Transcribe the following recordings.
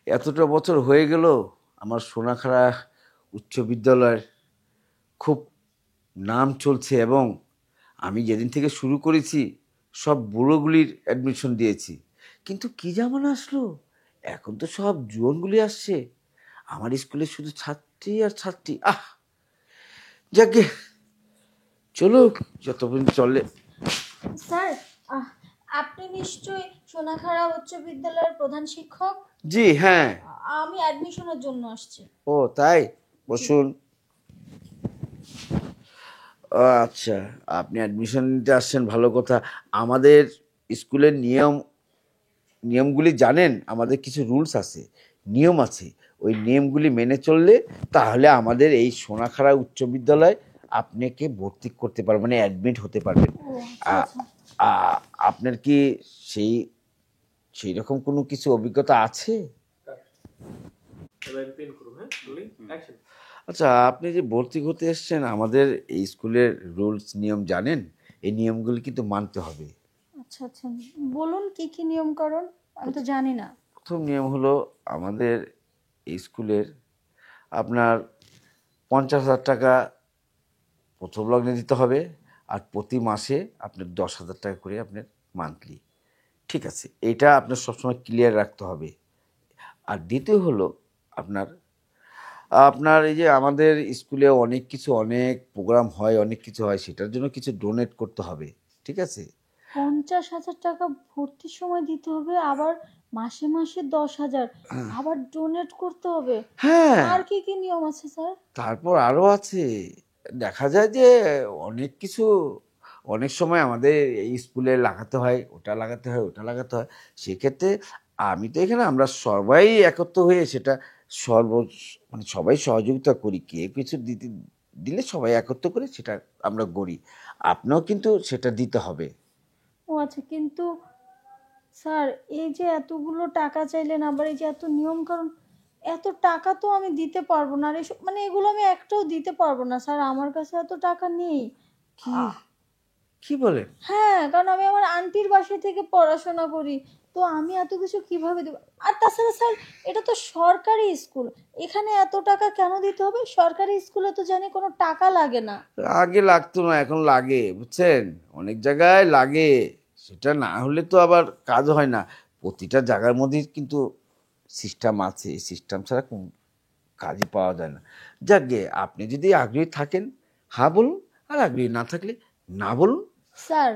এতটা বছর হয়ে গেল আমার সোনাখাড়া উচ্চ বিদ্যালয়ের খুব নাম চলছে, এবং আমি যেদিন থেকে শুরু করেছি সব বুড়োগুলির অ্যাডমিশন দিয়েছি। কিন্তু কি জামানা আসলো, এখন তো সব জুয়নগুলি আসছে। আমার স্কুলে শুধু ছাত্রী আর ছাত্রী। যাকে চলুক, যতদিন চলে। স্যার, আপনি নিশ্চয়ই সোনাখাড়া উচ্চ বিদ্যালয়ের প্রধান শিক্ষক? জি হ্যাঁ। আমি অ্যাডমিশনের জন্য আসছি। ও তাই, বসুন। আচ্ছা, আপনি অ্যাডমিশন নিতে আসছেন, ভালো কথা। আমাদের স্কুলের নিয়মগুলি জানেন? আমাদের কিছু রুলস আছে, নিয়ম আছে। ওই নিয়মগুলি মেনে চললে তাহলে আমাদের এই সোনাখাড়া উচ্চ বিদ্যালয় আপনাকে ভর্তি করতে পারবেন, মানে অ্যাডমিট হতে পারবেন। আপনার কি সেই সেই রকম কোনো কিছু অভিজ্ঞতা আছে? আচ্ছা, আপনি যে ভর্তি হতে এসছেন, আমাদের এই স্কুলের রুলস নিয়ম জানেন? এই নিয়মগুলি কিন্তু মানতে হবে। আচ্ছা আচ্ছা, বলুন কি কি নিয়ম কারণ, আমি তো জানি না। প্রথম নিয়ম হলো, আমাদের এই স্কুলের আপনার 50,000 টাকা প্রথম লগ্নে দিতে হবে, আর প্রতি মাসে আপনার 10,000 টাকা করে আপনার মান্থলি। ঠিক আছে, এটা আপনার সবসময় ক্লিয়ার রাখতে হবে। আর দ্বিতীয় হলো, আপনার আপনার এই যে আমাদের স্কুলে অনেক প্রোগ্রাম হয়, অনেক কিছু হয়, সেটার জন্য কিছু ডোনেট করতে হবে। ঠিক আছে? 50,000 টাকা ভর্তির সময় দিতে হবে, আবার মাসে মাসে 10,000, আবার ডোনেট করতে হবে। হ্যাঁ, আর কি কি নিয়ম আছে স্যার? তারপর আরও আছে। দেখা যায় যে অনেক কিছু, অনেক সময় আমাদের এই স্কুলে লাগাতে হয়, ওটা লাগাতে হয়, ওটা লাগাতে হয়। সেক্ষেত্রে আমি তো এখানে, আমরা সবাই একত্র হয়ে সেটা সর্ব মানে সবাই সহযোগিতা করি। কে কিছু দিতে দিলে সবাই একত্র করে সেটা আমরা করি। আপনাও কিন্তু সেটা দিতে হবে। ও আচ্ছা, কিন্তু স্যার এই যে এতগুলো টাকা চাইলেন, আবার এই যে এত নিয়ম কারণ, এত টাকা তো আমি দিতে পারবো না। আর এসব মানে এগুলো আমি একটাও দিতে পারবো না স্যার, আমার কাছে এত টাকা নেই। কি কি বলেন? হ্যাঁ, কারণ আমি আমার আন্টির বাসা থেকে পড়াশোনা করি, তো আমি এত কিছু কিভাবে দেবো? আর তাছাড়া স্যার, এটা তো সরকারি স্কুল, এখানে এত টাকা কেন দিতে হবে? সরকারি স্কুলে তো জানি কোনো টাকা লাগে না। আগে লাগতো না, এখন লাগে, বুঝছেন? অনেক জায়গায় লাগে। সেটা না হলে তো আবার কাজ হয় না। প্রতিটা জায়গার মধ্যেই কিন্তু সিস্টেম আছে, সিস্টেম ছাড়া কোন কাজই পাওয়া যায় না। যাকগে, আপনি যদি আগ্রহী থাকেন হ্যাঁ বলুন, আর আগ্রহী না থাকলে না বলুন। স্যার,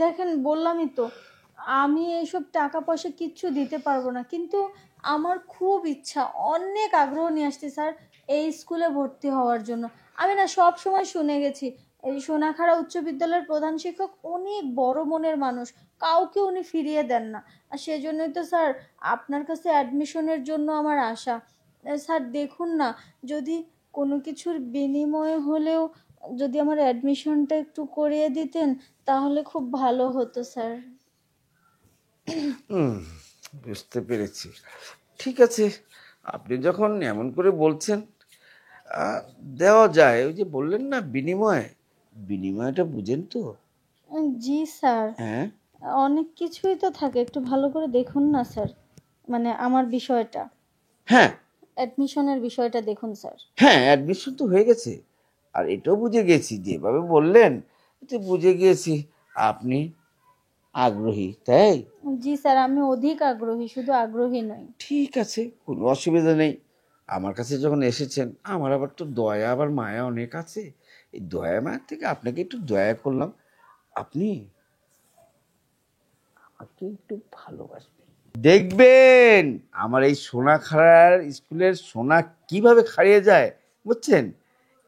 দেখেন বললামই তো, আমি এইসব টাকা পয়সা কিচ্ছু দিতে পারবো না, কিন্তু আমার খুব ইচ্ছা, অনেক আগ্রহ নিয়ে আসছি স্যার এই স্কুলে ভর্তি হওয়ার জন্য। আমি না সব সময় শুনে গেছি এই সোনাখাড়া উচ্চ বিদ্যালয়ের প্রধান শিক্ষক অনেক বড় মনের মানুষ, কাউকে উনি ফিরিয়ে দেন না। আর সেজন্যই তো স্যার আপনার কাছে অ্যাডমিশনের জন্য আমার আশা। স্যার দেখুন না, যদি কোনো কিছুর বিনিময়ে হলেও যদি আমার অ্যাডমিশনটা একটু করিয়ে দিতেন তাহলে খুব ভালো হতো স্যার। হুম, বুঝতে পেরেছি। ঠিক আছে, আপনি যখন এমন করে বলছেন, আহ, দেওয়া যায়। ওই যে বললেন না বিনিময়, বিনিময়টা বুঝেন তো? জি স্যার, হ্যাঁ অনেক কিছুই তো থাকে, একটু ভালো করে দেখুন না স্যার, মানে আমার বিষয়টা, হ্যাঁ অ্যাডমিশনের বিষয়টা দেখুন স্যার। হ্যাঁ, অ্যাডমিশন তো হয়ে গেছে। আর এটাও বুঝে গেছি, যেভাবে বললেন এতে বুঝে গিয়েছি আপনি আগ্রহী, তাই? জি স্যার, আমি অধিক আগ্রহী, শুধু আগ্রহী নই। ঠিক আছে, কোনো অসুবিধা নেই। আমার কাছে যখন এসেছেন, আমার আবার তো দয়া আবার মায়া অনেক আছে। এই দয়া মায়া থেকে আপনাকে একটু দয়া করলাম। আপনি আমাকে একটু ভালোবাসবেন, দেখবেন আমার এই সোনাখাড়ার স্কুলের সোনা কিভাবে খাড়িয়ে যায়, বুঝছেন?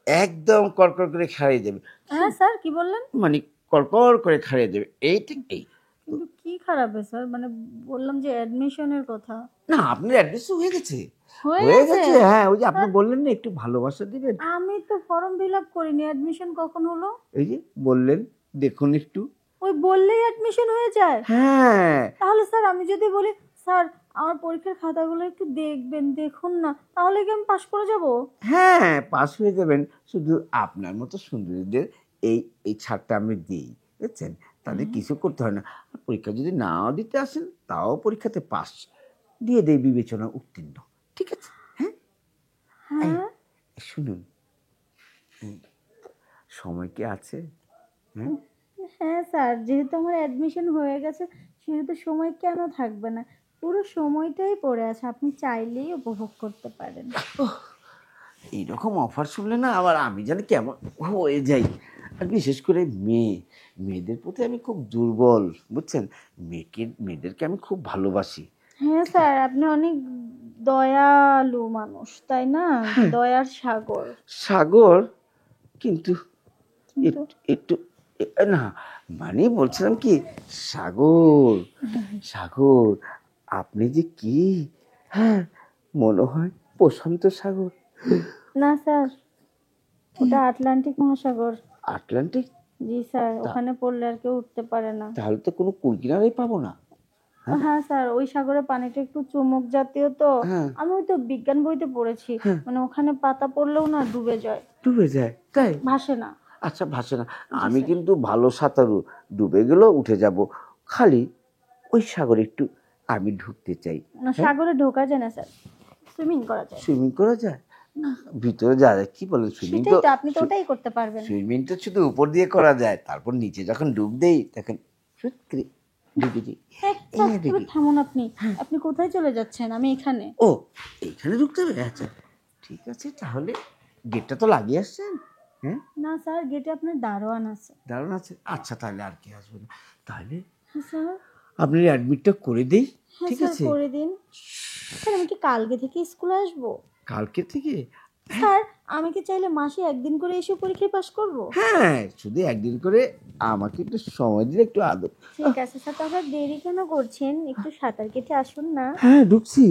একদম কড়কড় করে খাড়িয়ে যাবে। হ্যাঁ স্যার, কি বললেন? মানে কড়কড় করে খাড়িয়ে যাবে, এইটা এই। কিন্তু কি খারাপ স্যার, মানে বললাম যে অ্যাডমিশনের কথা। না, আপনার অ্যাড্রেস হয়ে গেছে। হয়ে হয়ে গেছে গেছে, হ্যাঁ। ওই যে আপনি স্যার, বললেন না একটু ভালোবাসা দিবেন, আমি তো ফর্ম ফিল আপ করিনি, অ্যাডমিশন কখন হলো? এই যে বললেন, দেখুন একটু। ওই বললেই অ্যাডমিশন হয়ে যায়? হ্যাঁ তাহলে স্যার আমি যদি বলি, স্যার আমার পরীক্ষার খাতাগুলো একটু দেখবেন, দেখুন না, তাহলে কি আমি পাশ করে যাব? হ্যাঁ, পাস হয়ে যাবেন। শুধু আপনার মতো সুন্দরীদের এই এই ছাড়টা আমি দিই, বুঝছেন? তাদের কিছু করতে হয় না। আর পরীক্ষা যদি নাও দিতে আসেন, তাও পরীক্ষাতে পাস। দিয়ে দেয় বিবেচনা উত্তীর্ণ। ঠিক আছে? হ্যাঁ, হ্যাঁ শুনুন, সময় কি আছে? হ্যাঁ, হ্যাঁ স্যার, যেহেতু আমার অ্যাডমিশন হয়ে গেছে সেহেতু সময় কেন থাকবে না, পুরো সময়টাই পড়ে আছে, আপনি চাইলেই উপভোগ করতে পারেন। এইরকম অফার শুনলে না আবার আমি জানি কেমন হয়ে যাই। আর বিশেষ করে মেয়েদের প্রতি আমি খুব দুর্বল, বুঝছেন? মেয়েদেরকে আমি খুব ভালোবাসি। হ্যাঁ স্যার, আপনি অনেক দয়ালু মানুষ তাই না, দয়ার সাগর। সাগর, কিন্তু কিন্তু একটু না, মানে বলছিলাম কি, সাগর, সাগর, আপনি যে কি, হ্যাঁ, মনে হয় প্রশান্ত সাগর। না স্যার, ওটা আটলান্টিক মহাসাগর। আটলান্টিক? জি স্যার, ওখানে পড়লে আর কেউ উঠতে পারে না। তাহলে তো কোনো কুল কিনারাই পাবো না। হ্যাঁ স্যার, ওই সাগরের পানিটা একটু চুমুক জাতীয় তো। হ্যাঁ, আমি ওই তো বিজ্ঞান বইতে পড়েছি, মানে ওখানে পাতা পড়লেও না ডুবে যায়, ডুবে যায় তাই? ভাসে না। আচ্ছা, ভাসে না। আমি কিন্তু ভালো সাঁতারু, ডুবে গেলেও উঠে যাব, খালি ওই সাগরে একটু আমি ঢুকতে চাই। না, সাগরে ঢোকা যায় না স্যার, সুইমিং করা যায়। সুইমিং করা যায়? না, ভিতরে যাওয়া যায়। কি বলেন? সুইমিং সেটাই তো, আপনি তো ওটাই করতে পারবেন। সুইমিং তো শুধু উপর দিয়ে করা যায়, তারপর নিচে যখন ডুব দেই তখন ফুট করে ডুবে যাই। স্যার, এবার থামুন আপনি, আপনি কোথায় চলে যাচ্ছেন? আমি এখানে। ও, এইখানে ঢুকতে হবে? আচ্ছা, ঠিক আছে, তাহলে গেটটা তো লাগিয়ে আসছেন। হ্যাঁ, না স্যার, গেটে আপনার দারোয়ান আছে। দারুণ আছে। আচ্ছা, তাহলে আর কি আসবে না। তাহলে হ্যাঁ স্যার। আপনি অ্যাডমিটটা করে দেই। হ্যাঁ ঠিক স্যার, আছে? করে দিন। স্যার, আমি কি কালকে থেকে স্কুলে আসবো? কালকে থেকে? স্যার, আমি কি চাইলে মাসে একদিন করে এসে পরীক্ষায় পাশ করব? হ্যাঁ, শুধু একদিন করে আমাকে একটু সময় দিলে, একটু আদর। ঠিক আছে স্যার, তাহলে দেরি কেন করছেন? একটু সাঁতার কেটে আসুন না। হ্যাঁ, ঢুকছি।